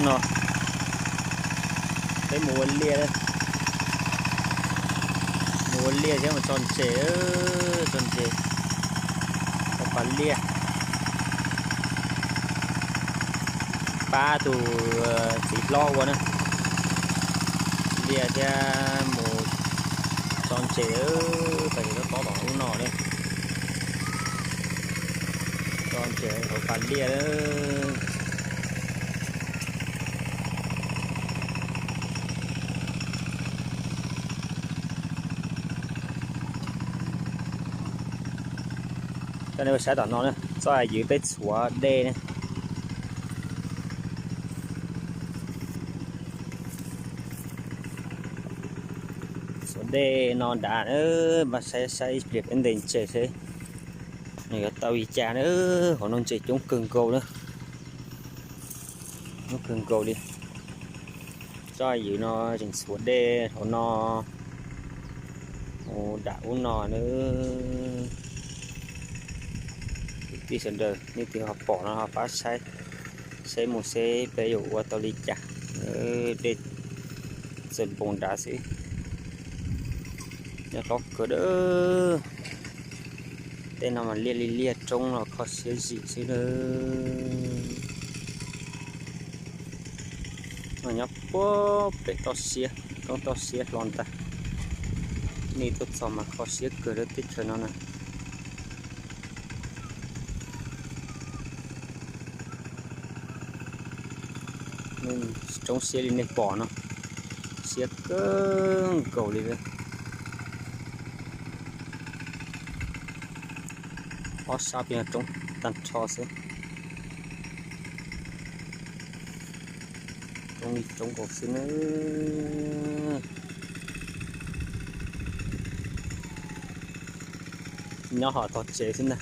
nó cái mùa lia đây, mùa lia chứ mà tròn trề có phải lia ba tụ chỉ lo quá nữa lia cho mùa tròn trề phải nó có đỏ nọ đây tròn trề có phải lia đó. Cho nên sẽ đón nó nữa, do dưới tới xóa đê này. Xóa đê nó đã nữa, mà sẽ việc đến đỉnh chơi thế. Này có tàu y chà nữa, họ non chơi chống cường cầu nữa. Nó cường cầu đi. Do dưới nó chỉnh xóa đê, họ nó đã uống nọ nữa. Tí sân đời như thì họ bỏ nó họ phát xây một xe bây giờ qua tàu đi chả để dần bồn đá xí nhà có cửa đỡ tên nào mà lia trông là có xế gì xí đỡ mà nhóc bố để to xế lon ta này tốt sao mà có xế cửa đỡ tích cho nó nè nên trong xe đi này bỏ nó xe cơ cầu đi đây ó sao bây giờ trong tan cho xe trong cầu xe nữa nhỏ họ to chế xin nè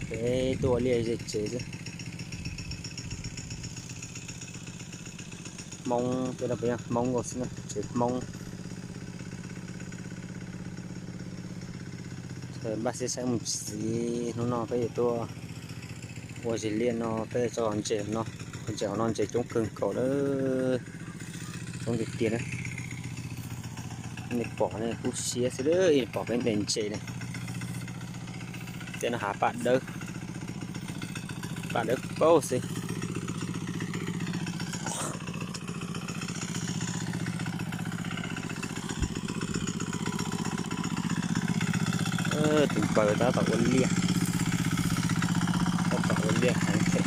cái tua lia dịch chế chứ mông cái là bây giờ mông của xin chế mông rồi bác sĩ sẽ một gì nó cái gì tua của gì liên nó cái cho con trẻ nó non trẻ chống cường cầu đó trong việc tiền đấy này bỏ này cú xía thế đấy bỏ cái nền trẻ này thế là hả bạn đỡ bao gì từng bờ ta tạo quân lia hàng thể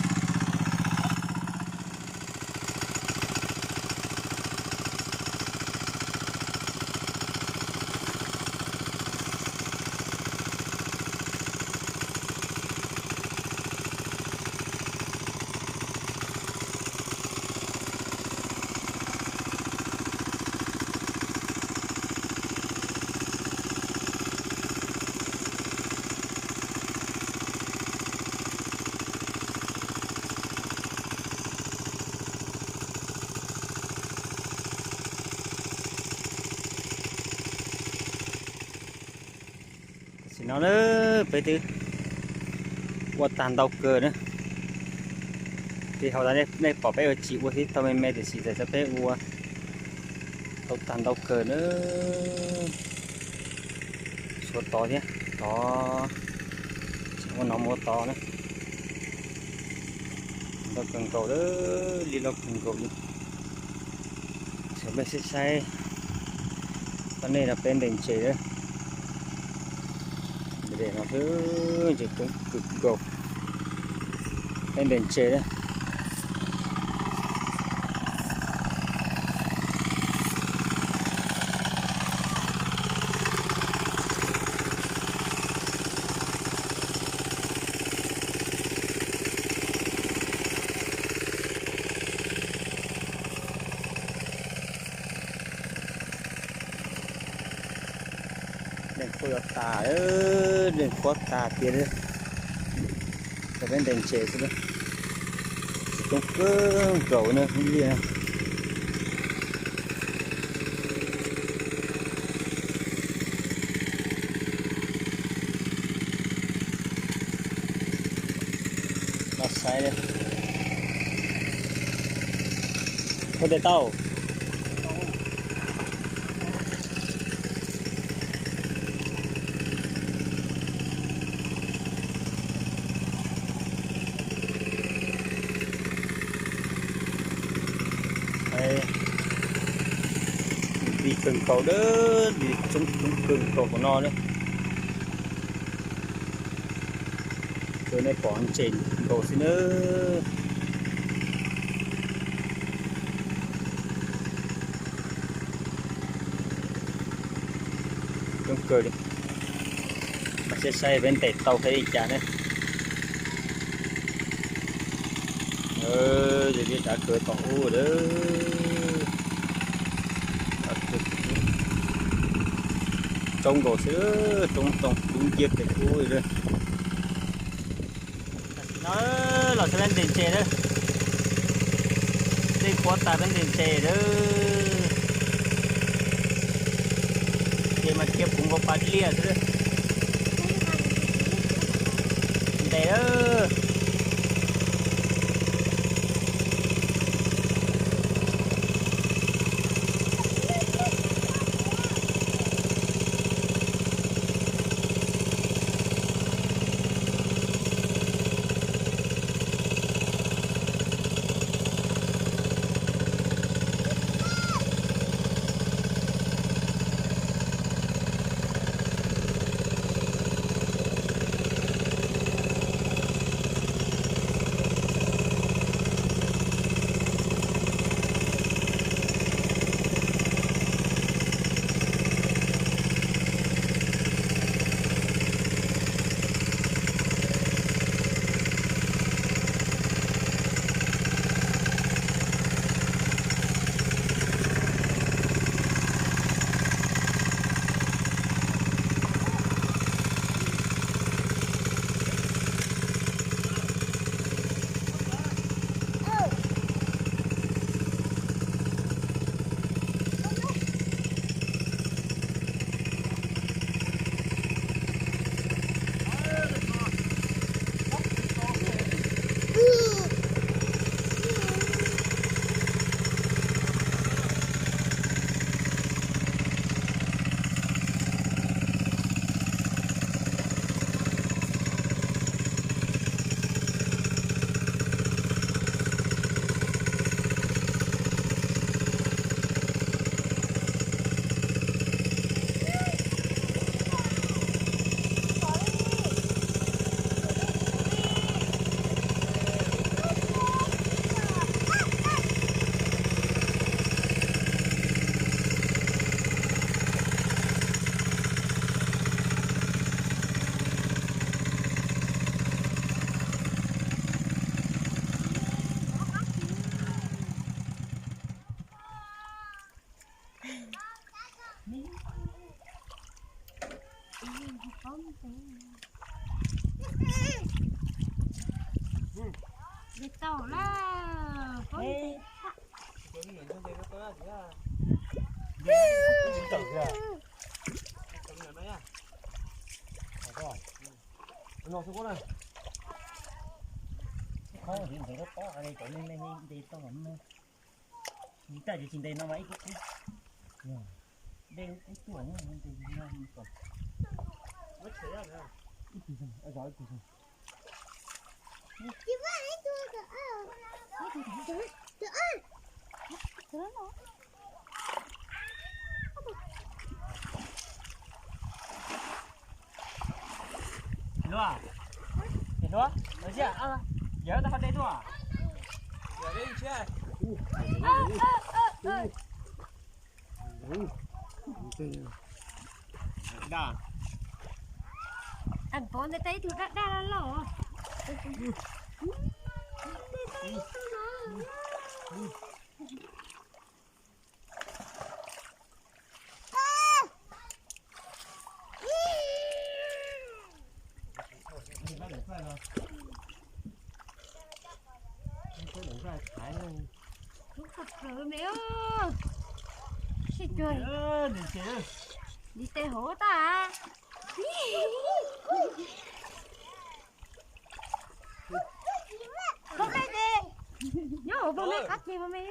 nó nữa phải từ qua tàn đầu cờ nữa thì họ đây bỏ bé ở chị qua thì tao mẹ thì chị sẽ bé qua tàu tàn đầu cờ nữa số to nhé to chỉ có nó mua to nữa tao cần cầu đó đi lo cần cầu đi sẽ bé sẽ say con này là bên đỉnh chế đấy để nó thứ chỉ cũng cực cầu bên đền chế đấy đèn khối tà đèn khối tà kia đấy cái bên đèn chế chứ đấy cũng cứ cầu nữa không đi nào nó sai đây Thôi để tao. Đây. Đi cần cầu đó, đi trong cần cầu của nó đấy. Rồi này bỏ trên cầu xin nữa. Trong cười đi. Mà sẽ xây bên tết tàu thấy chả nữa. Rồi đi đã cười tàu đó. Trong cầu sữa trong cũng giết để vui rồi. Nó là sẽ lên đền chè đó. Đi qua ta bên đền chè đó. Thì mà kiếp cũng có phát lia nữa. Đây đó. Đi tàu là có gì nó xuống này. Không thì nó có ở đây chỗ nên đây đi tao vẫn những cái gì trên đây nó mấy cái đây cái tuổi nó nên thì nó còn mất thế rồi ở giỏi thì chị vai tôi Đúng à? Thì đó, nói gì à? Giờ tao phát đây thôi à? Giờ đi chứ. Đà. anh con đây thấy tôi đã đa lỏ thật sự mẹ ơi xí trời đi tê hổ ta bố mẹ đi nhớ bố mẹ cắt gì bố mẹ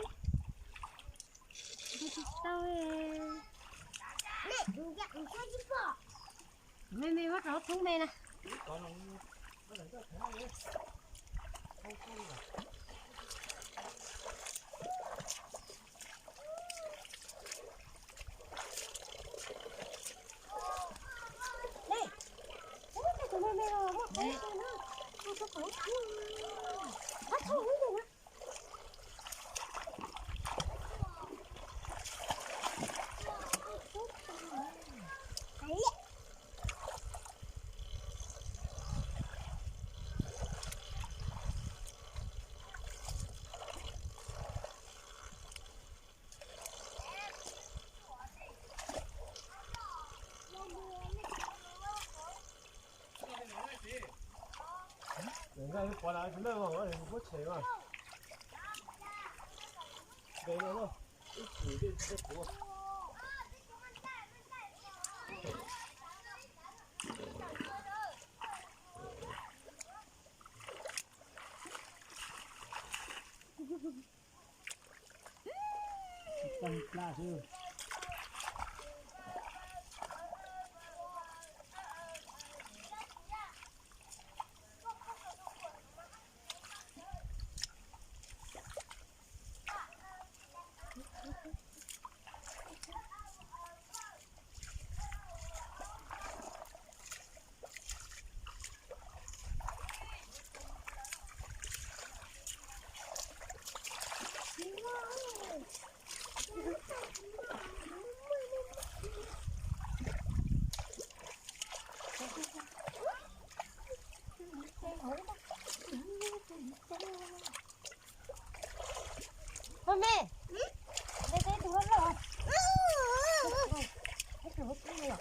tao mẹ bắt đầu thúng mẹ nè人家过来就那个，我不吃嘛。对对对，一起就不。Con pla chứ. Thôi mẹ, mẹ thấy tụi nó rồi. Hết rồi, hết rồi.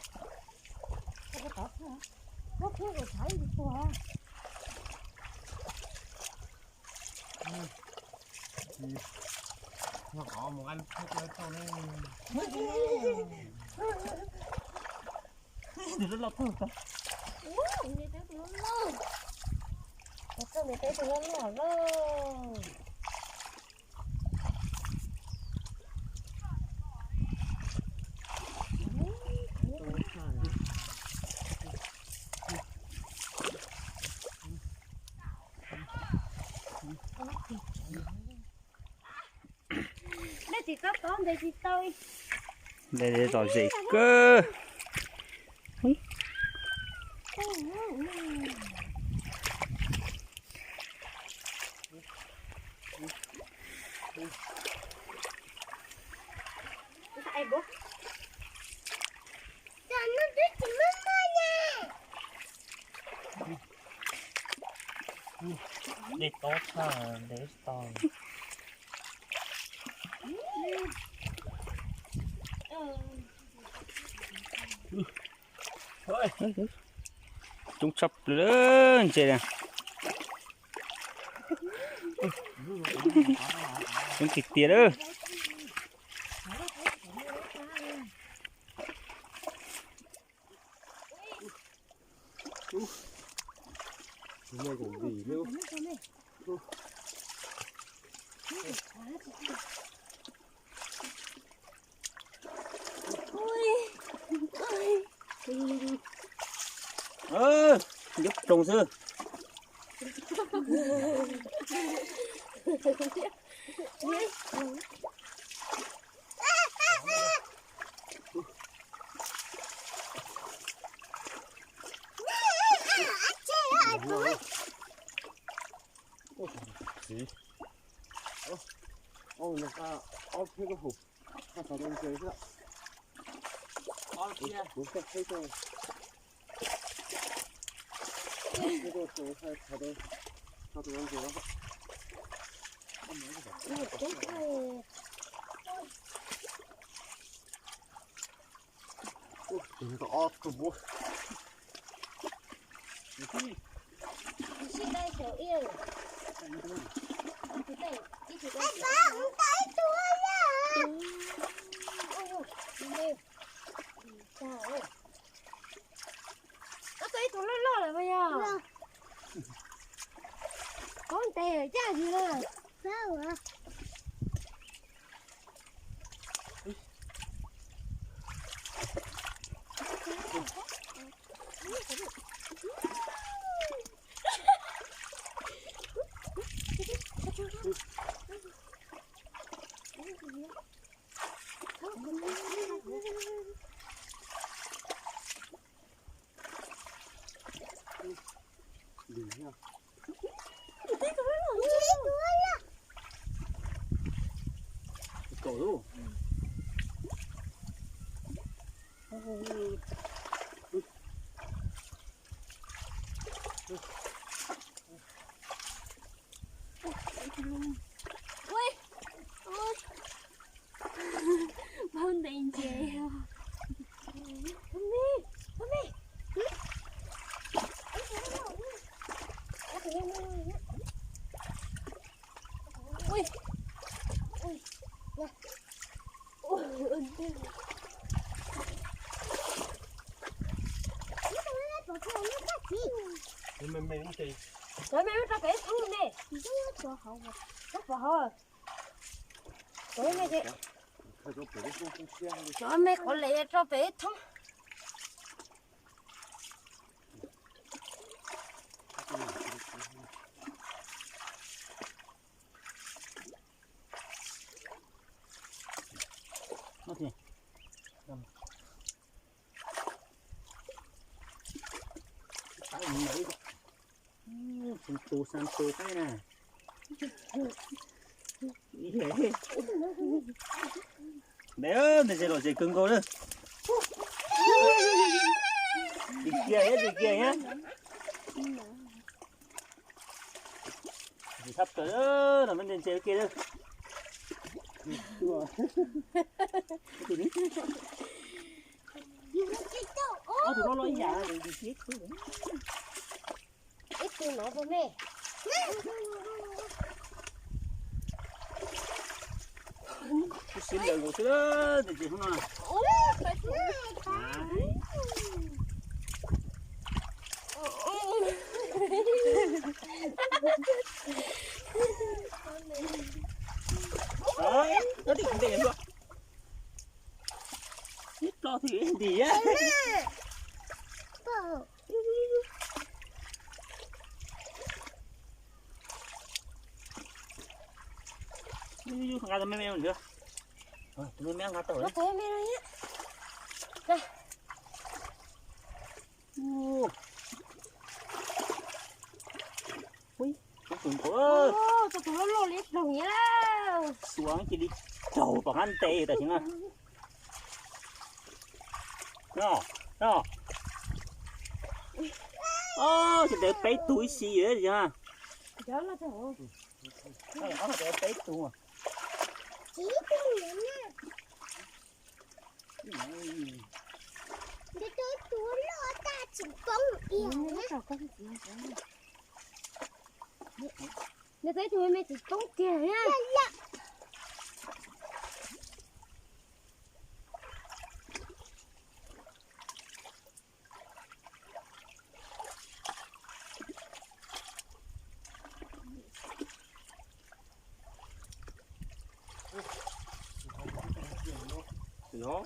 Không có tỏ nữa. Nó thiếu rồi phải đi qua. Nó có một anh thích chơi tao này. Thì rất là thương ta. Mẹ thấy tụi nó rồi. Mẹ thấy tụi nó rồi. Thì có con đây thì tôi đây tỏ gì cơ ai bố nó đứt thì mama nha Để tốt ha, để to. thôi chúng chập lớn chị nè chúng thịt tiệt ơi Chúng này cũng gì nữa. giúp trồng sư gì? Người ta cái hộp, ta phải đem chơi nữa. Đúng rồi, thấy rồi. cái đồ số hay thả đây, thả tụi em rồi đó. 이거 또 뭐? Chị đây sợ yêu. Chị đây, chị đây. Ba, ông tay tôi à. Sao ơi? Nó tay tôi lo rồi bây giờ. Con tè ở cha gì rồi? Sao ạ? đầu luôn. Ui, ôi, bông tiền chè. Mami, mami. Ui, ui, nè. Ui, mày không gì. rồi mày cho cái thằng này. Nó vào hậu. Rồi mày chị. Rồi mày có lấy cho bé thằng. Nó thì san tu cái nè. Đấy, để rồi sẽ cứng cô nữa. Đi kia nhé. Đi thấp rồi đó, là mình lên chơi kia đó. Tụi nó nói dạ rồi đi giết. Ít tụi nó vào mẹ. Xin lời của thứ đó, thì chị không nói. Đấy, nó thì không tiền luôn. Ít lo thì gì á. Không ra mấy mèo nữa. Rồi, tụi mèo ngắt rồi. Nó thấy mẹ rồi á. Đây. Ui, con tụi cô. Tụi nó lô lít đồng nhá. Xuống chỉ đi trầu bằng ăn tê ta chính à. Nó. Ô, chỉ để bấy túi xì vậy chứ ha. Đó là thôi. Nó là để bấy túi à. Chỉ tôi nữa nha. Để tôi lo ta chỉ công yêu nhá. Để thấy tụi mẹ chỉ công kìa nhá. Đó.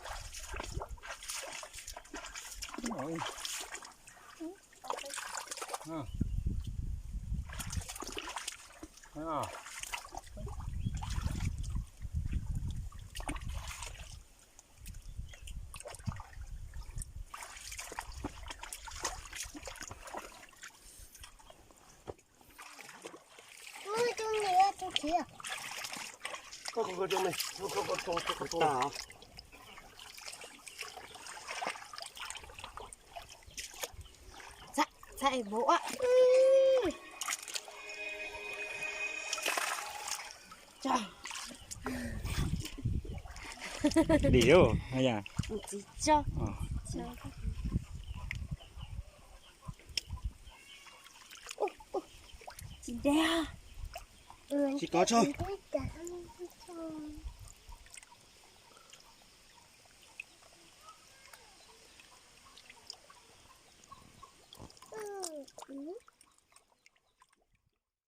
Rồi. Ôi, trong này trong kia. Có trong này, có tao. Chạy bộ ạ. Trời. Điểu, hay à? Chị cho. Chị đeo. Chị có cho. Ừ.